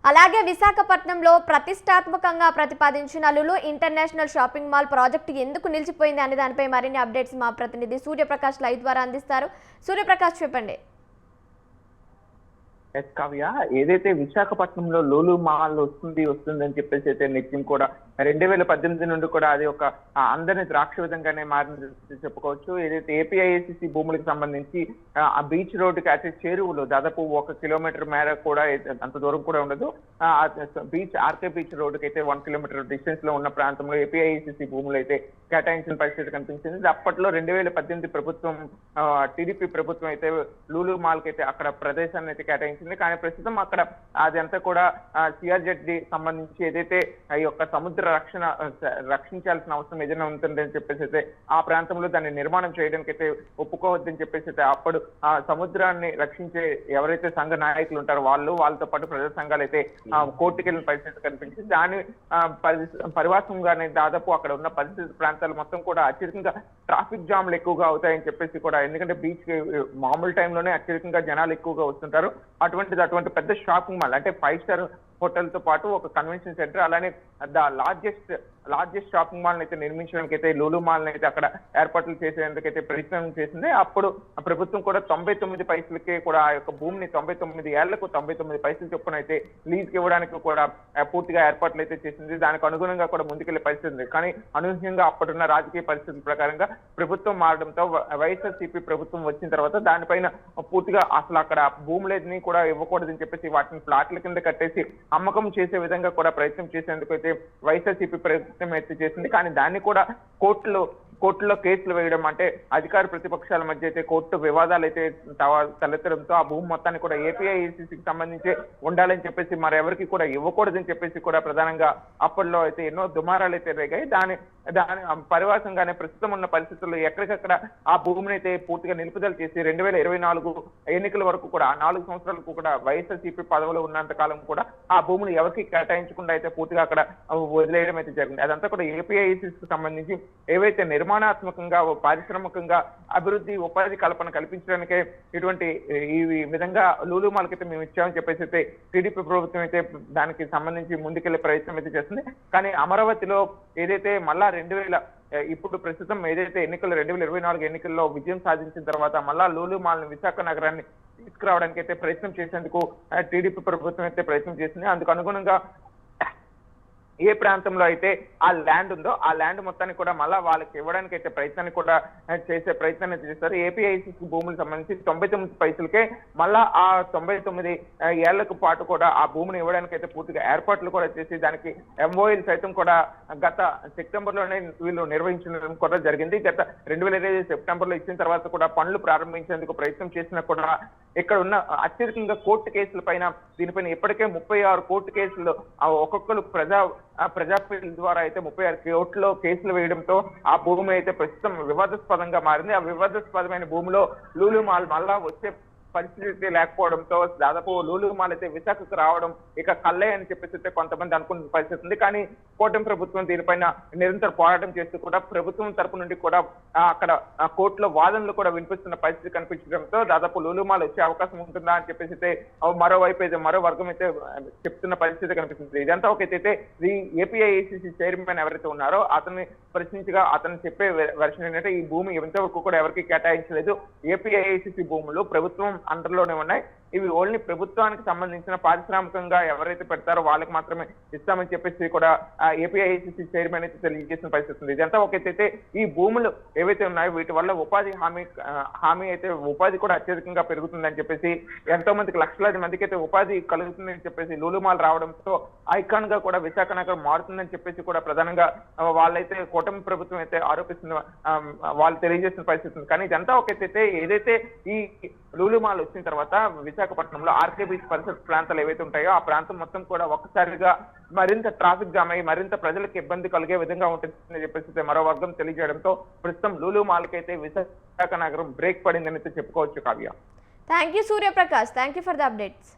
అలాగే విశాఖపట్నంలో ప్రతిష్టాత్మకంగా ప్రతిపాదించిన Lulu international shopping mall project ఎందుకు నిలిచిపోయింది అనే దానిపై మరిన్ని అప్డేట్స్ మా ప్రతినిధి సూర్యప్రకాష్ లైవ్ ద్వారా అందిస్తారు. సూర్యప్రకాష్ చెప్పండి. కావ్య, ఏదైతే విశాఖపట్నంలో లూలు మాల్ వస్తుందని చెప్పేసి అయితే నిత్యం కూడా 2018 నుండి కూడా అది ఒక అందరిని ద్రాక్ష విధంగానే మారింది చెప్పుకోవచ్చు. ఏదైతే ఏపీఐఏసీసీ భూములకు సంబంధించి ఆ బీచ్ రోడ్డుకి అయితే చేరువులు దాదాపు 1 కిలోమీటర్ మేర కూడా అంత దూరం కూడా ఉండదు. బీచ్ ఆర్కే బీచ్ రోడ్డుకి అయితే 1 కిలోమీటర్ డిస్టెన్స్ లో ఉన్న ప్రాంతంలో ఏపీఐఏసీసీ భూములు అయితే కేటాయించిన పరిస్థితి కనిపించింది. అప్పట్లో 2018 ప్రభుత్వం టీడీపీ ప్రభుత్వం అయితే లూలు మాల్ కి అయితే అక్కడ ప్రదేశాన్ని అయితే కేటాయించింది. కానీ ప్రస్తుతం అక్కడ అదంతా కూడా సిఆర్జెడ్ సంబంధించి ఏదైతే ఈ యొక్క సముద్ర రక్షించాల్సిన అవసరం ఏదైనా ఉంటుందని చెప్పేసి అయితే ఆ ప్రాంతంలో దాన్ని నిర్మాణం చేయడానికి అయితే ఒప్పుకోవద్దని చెప్పేసి అయితే అప్పుడు ఆ సముద్రాన్ని రక్షించే ఎవరైతే సంఘ నాయకులు ఉంటారో వాళ్ళతో పాటు ప్రజా సంఘాలు అయితే కోర్టుకు వెళ్ళిన పరిస్థితి కనిపించింది. దాని పరివాసంగానే దాదాపు అక్కడ ఉన్న పరిస్థితి ప్రాంతాలు మొత్తం కూడా అత్యధికంగా ట్రాఫిక్ జామ్లు ఎక్కువగా అవుతాయని చెప్పేసి కూడా, ఎందుకంటే బీచ్ మామూలు టైంలోనే అత్యధికంగా జనాలు ఎక్కువగా వస్తుంటారు. అటువంటి పెద్ద షాపింగ్ మాల్ అంటే 5 స్టార్ హోటల్ తో పాటు ఒక కన్వెన్షన్ సెంటర్, అలానే ద లార్జెస్ట్ షాపింగ్ మాల్ అయితే నిర్మించడానికి అయితే లూలు మాల్ అయితే అక్కడ ఏర్పాట్లు చేసేందుకైతే ప్రయత్నం చేసింది. అప్పుడు ప్రభుత్వం కూడా 99 పైసలకే కూడా ఆ యొక్క భూమిని 99 ఏళ్లకు 99 పైసలు చొప్పున అయితే లీజ్కి ఇవ్వడానికి కూడా పూర్తిగా ఏర్పాట్లు అయితే చేసింది. దానికి అనుగుణంగా కూడా ముందుకెళ్లే పరిస్థితి ఉంది. కానీ అనూహ్యంగా అప్పుడున్న రాజకీయ పరిస్థితుల ప్రకారంగా ప్రభుత్వం మారడంతో వైఎస్ఆర్సీపీ ప్రభుత్వం వచ్చిన తర్వాత దానిపైన పూర్తిగా అసలు అక్కడ భూములని కూడా ఇవ్వకూడదని చెప్పేసి వాటిని ప్లాట్ల కింద కట్టేసి అమ్మకం చేసే విధంగా కూడా ప్రయత్నం చేసేందుకు అయితే వైఎస్ఆర్సీపీ ప్రయత్నం అయితే చేసింది. కానీ దాన్ని కూడా కోర్టులో కేసులు వేయడం, అంటే అధికార ప్రతిపక్షాల మధ్య అయితే కోర్టు వివాదాలు అయితే తలెత్తడంతో ఆ భూమి మొత్తాన్ని కూడా ఏపీఐఏసీసీకి సంబంధించి ఉండాలని చెప్పేసి మరెవరికి కూడా ఇవ్వకూడదని చెప్పేసి కూడా ప్రధానంగా అప్పట్లో అయితే ఎన్నో దుమారాలు అయితే రేగాయి. దాని పరివాసంగానే ప్రస్తుతం ఉన్న పరిస్థితుల్లో ఎక్కడికక్కడ ఆ భూమిని అయితే పూర్తిగా నిలుపుదల చేసి 2024 ఎన్నికల వరకు కూడా 4 సంవత్సరాలకు కూడా వైఎస్ఆర్సీపీ పదవిలో ఉన్నంత కాలం కూడా ఆ భూములు ఎవరికి కేటాయించకుండా అయితే పూర్తిగా అక్కడ వదిలేయడం అయితే జరిగింది. అదంతా కూడా ఏపీఐఏసీకి సంబంధించి ఏవైతే నిర్మాణాత్మకంగా పారిశ్రామికంగా అభివృద్ధి ఉపాధి కల్పన కల్పించడానికే ఇటువంటి ఈ విధంగా లూలు మాల్కి అయితే మేము ఇచ్చామని చెప్పేసి అయితే టీడీపీ ప్రభుత్వం అయితే దానికి సంబంధించి ముందుకెళ్లే ప్రయత్నం అయితే చేస్తుంది. కానీ అమరావతిలో ఏదైతే మళ్ళా ఇప్పుడు ప్రస్తుతం ఏదైతే 2024 ఎన్నికల్లో విజయం సాధించిన తర్వాత మళ్ళా లూలు మాల్ని విశాఖ నగరాన్ని తీసుకురావడానికి అయితే ప్రయత్నం చేసేందుకు టీడీపీ ప్రభుత్వం అయితే ప్రయత్నం చేసింది. అందుకు అనుగుణంగా ఏ ప్రాంతంలో అయితే ఆ ల్యాండ్ ఉందో ఆ ల్యాండ్ మొత్తాన్ని కూడా మళ్ళా వాళ్ళకి ఇవ్వడానికి అయితే చేసే ప్రయత్నాన్ని చేస్తారు. ఏపీఐసీసీ భూములకు సంబంధించి 99 పైసలకే మళ్ళా ఆ 99 ఏళ్లకు పాటు కూడా ఆ భూమిని ఇవ్వడానికి అయితే పూర్తిగా ఏర్పాట్లు కూడా చేసి దానికి ఎంఓఎల్ సైతం కూడా గత సెప్టెంబర్లోనే వీళ్ళు నిర్వహించడం కూడా జరిగింది. గత 2025 సెప్టెంబర్లో ఇచ్చిన తర్వాత కూడా పనులు ప్రారంభించేందుకు ప్రయత్నం చేసినా కూడా ఇక్కడ ఉన్న అత్యధికంగా కోర్టు కేసుల పైన దీనిపైన ఇప్పటికే 36 కోర్టు కేసులు ఒక్కొక్కరు ప్రజాప్రతినిధుల ద్వారా అయితే 36 కోట్ల కేసులు వేయడంతో ఆ భూమి అయితే ప్రస్తుతం వివాదాస్పదంగా మారింది. ఆ వివాదాస్పదమైన భూమిలో లూలు మాల్ మళ్ళా వచ్చే పరిస్థితి లేకపోవడంతో దాదాపు లూలు మాల్ అయితే విశాఖకు రావడం ఇక కల్లే అని చెప్పేసి కొంతమంది అనుకున్న పరిస్థితి ఉంది. కానీ కూటమి ప్రభుత్వం దీనిపైన నిరంతర పోరాటం చేస్తూ కూడా ప్రభుత్వం తరపు నుండి కూడా అక్కడ కోర్టులో వాదనలు కూడా వినిపిస్తున్న పరిస్థితి కనిపించడంతో దాదాపు లూలు మాల్ వచ్చే అవకాశం ఉంటుందా అని చెప్పేసి అయితే మరోవైపు అయితే మరో వర్గం అయితే చెప్తున్న పరిస్థితి కనిపిస్తుంది. ఇదంతా ఒకటైతే ఈ ఏపీఐఏసీసీ చైర్మన్ ఎవరైతే ఉన్నారో అతన్ని ప్రశ్నించగా అతను చెప్పే వెర్షన్ ఏంటంటే ఈ భూమి ఇంతవరకు కూడా ఎవరికి కేటాయించలేదు, ఏపీఐఏసీసీ భూములు ప్రభుత్వం అండర్లోనే ఉన్నాయి, ఇవి ఓన్లీ ప్రభుత్వానికి సంబంధించిన పారిశ్రామికంగా ఎవరైతే పెడతారో వాళ్ళకి మాత్రమే ఇస్తామని చెప్పేసి కూడా ఏపీఐసీసీ చైర్మన్ అయితే తెలియజేసిన పరిస్థితి ఉంది. ఇదంతా ఒకటైతే ఈ భూములు ఏవైతే ఉన్నాయో వీటి వల్ల ఉపాధి హామీ అయితే ఉపాధి కూడా అత్యధికంగా పెరుగుతుందని చెప్పేసి ఎంతో మందికి లక్షలాది మందికి అయితే ఉపాధి కలుగుతుందని చెప్పేసి లూలు మాల్ రావడంతో ఐకాన్ గా కూడా విశాఖ నగరం మారుతుందని చెప్పేసి కూడా ప్రధానంగా వాళ్ళైతే కూటమి ప్రభుత్వం అయితే ఆరోపిస్తున్న వాళ్ళు తెలియజేసిన పరిస్థితి ఉంది. కానీ ఇదంతా ఒకటైతే ఏదైతే ఈ లూలు మాల్ వచ్చిన తర్వాత విశాఖపట్నంలో ఆర్కే బీచ్ పరిసర ప్రాంతాలు ఏవైతే ఉంటాయో ఆ ప్రాంతం మొత్తం కూడా ఒక్కసారిగా మరింత ట్రాఫిక్ జామ్ అయ్యి మరింత ప్రజలకు ఇబ్బంది కలిగే విధంగా ఉంటుందని చెప్పేసి మరో వర్గం తెలియజేయడంతో ప్రస్తుతం లూలు మాల్కి అయితే విశాఖ నగరం బ్రేక్ పడిందని చెప్పుకోవచ్చు. Kavya, thank you Suryaprakash, thank you for the updates.